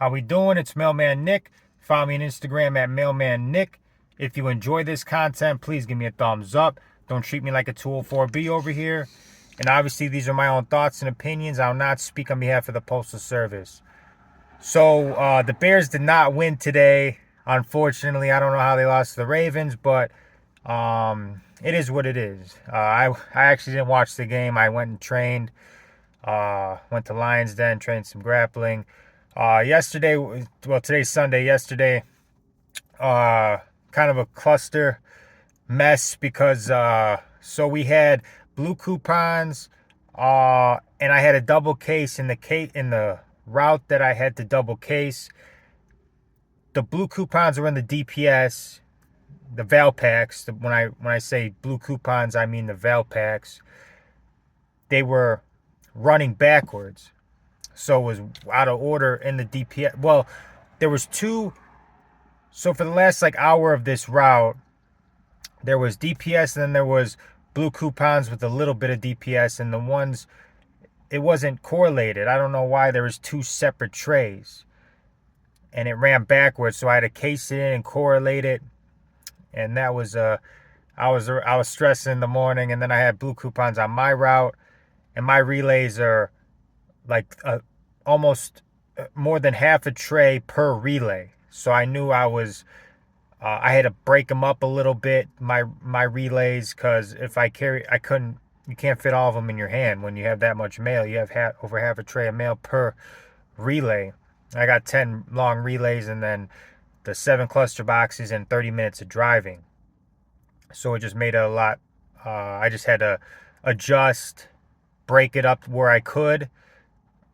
How we doing? It's Mailman Nick. Follow me on Instagram at Mailman Nick. If you enjoy this content, please give me a thumbs up. Don't treat me like a 204B over here. And obviously, these are my own thoughts and opinions. I'll not speak on behalf of the Postal Service. So, the Bears did not win today. Unfortunately, I don't know how they lost to the Ravens, but it is what it is. I actually didn't watch the game. I went and trained. Went to Lions Den, trained some grappling. Yesterday, well, today's Sunday. Yesterday, uh, kind of a cluster mess because so we had blue coupons, and I had a double case in the route that I had to double case. The blue coupons were in the DPS, the Val packs. When I say blue coupons, I mean the Val packs. They were running backwards. So it was out of order in the DPS. Well, there was two. So for the last like hour of this route, there was DPS and then there was blue coupons with a little bit of DPS, and the ones it wasn't correlated. I don't know why there was two separate trays, and it ran backwards. So I had to case it in and correlate it, and that was I was stressing in the morning, and then I had blue coupons on my route, and my relays are like almost more than half a tray per relay. So I knew I had to break them up a little bit, my relays, because if I couldn't, you can't fit all of them in your hand when you have that much mail. You have over half a tray of mail per relay. I got 10 long relays and then the 7 cluster boxes and 30 minutes of driving. So it just made it a lot. I just had to adjust, break it up where I could.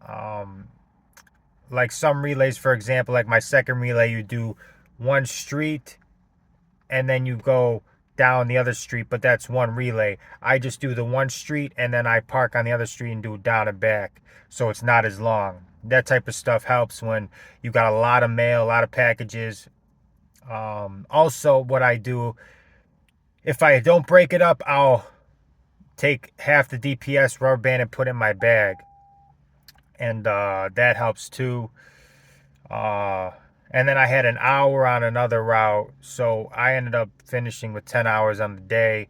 Um, like some relays, for example, like my second relay, you do one street and then you go down the other street, but that's one relay. I just do the one street and then I park on the other street and do it down and back, so it's not as long. That type of stuff helps when you got a lot of mail, a lot of packages. Also, what I do, if I don't break it up, I'll take half the DPS rubber band and put it in my bag, and that helps too. Uh, and then I had an hour on another route, so I ended up finishing with 10 hours on the day.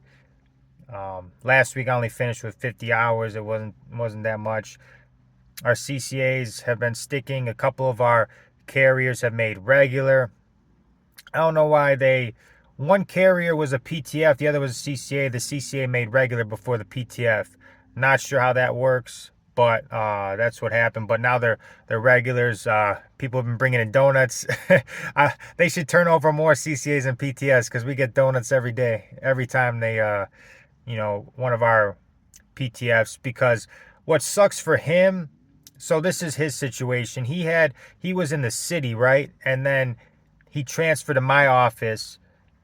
Last week I only finished with 50 hours. It wasn't that much. Our CCAs have been sticking. A couple of our carriers have made regular. I don't know why one carrier was a PTF, the other was a CCA. The CCA made regular before the PTF. Not sure how that works, but that's what happened. But now they're regulars. People have been bringing in donuts. They should turn over more CCAs and PTS because we get donuts every day, every time one of our PTFs. Because what sucks for him, so this is his situation. He was in the city, right? And then he transferred to my office,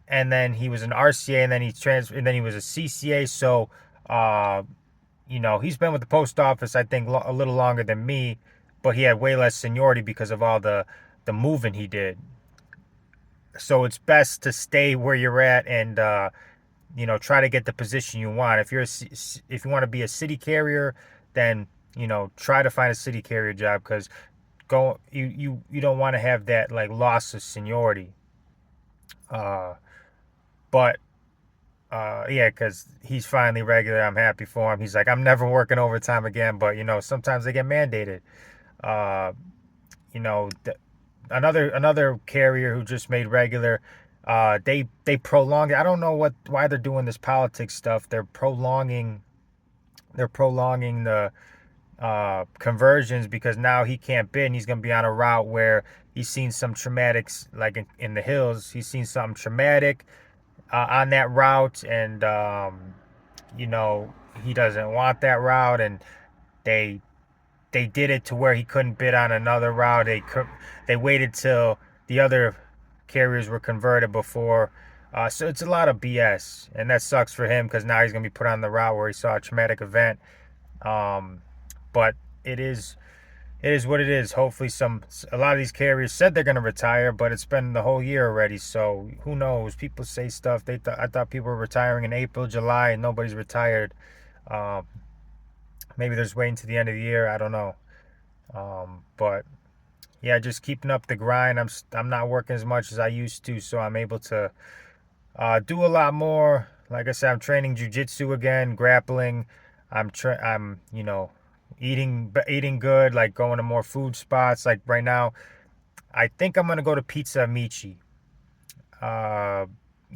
and then he was an RCA, and then he transferred, and then he was a CCA. So, he's been with the post office, I think, a little longer than me, but he had way less seniority because of all the moving he did. So it's best to stay where you're at and try to get the position you want. If you want to be a city carrier, then try to find a city carrier job, because you don't want to have that like loss of seniority. But yeah, because he's finally regular. I'm happy for him. He's like, I'm never working overtime again. But sometimes they get mandated. Uh, you know, another carrier who just made regular. They prolonged it. I don't know why they're doing this politics stuff. They're prolonging the conversions, because now he can't bid, and he's going to be on a route where he's seen some traumatics, like in the hills. He's seen something traumatic on that route, and he doesn't want that route, and they did it to where he couldn't bid on another route. They waited till the other carriers were converted before. So it's a lot of BS, and that sucks for him, because now he's going to be put on the route where he saw a traumatic event. But it is what it is. Hopefully a lot of these carriers said they're going to retire, but it's been the whole year already, so who knows? People say stuff. I thought people were retiring in April, July, and nobody's retired. Maybe they're just waiting to the end of the year. I don't know. But yeah, just keeping up the grind. I'm not working as much as I used to, so I'm able to do a lot more. Like I said, I'm training jujitsu again, grappling. I'm eating good, like going to more food spots. Like right now, I think I'm gonna go to Pizza Amici. Uh,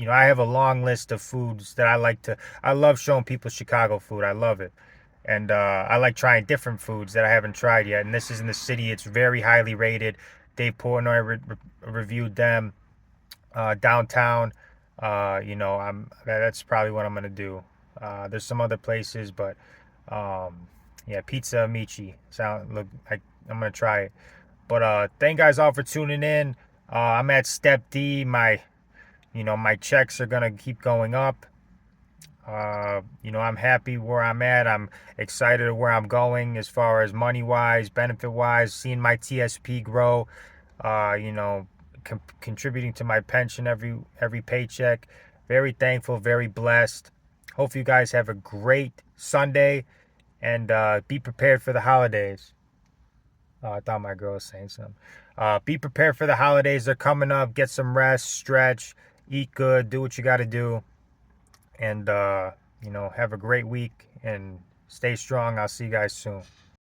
I have a long list of foods that I like to. I love showing people Chicago food. I love it, and I like trying different foods that I haven't tried yet. And this is in the city. It's very highly rated. Dave Portnoy reviewed them downtown. That's probably what I'm gonna do. There's some other places, but yeah, Pizza Amici. Sound look like I'm gonna try it. But thank you guys all for tuning in. I'm at step D. My checks are gonna keep going up. I'm happy where I'm at. I'm excited where I'm going as far as money wise, benefit wise, seeing my TSP grow. Uh, you know, contributing to my pension every paycheck. Very thankful, very blessed. Hope you guys have a great Sunday and be prepared for the holidays. I thought my girl was saying something. Be prepared for the holidays. They're coming up. Get some rest, stretch, eat good, do what you got to do, and have a great week and stay strong. I'll see you guys soon.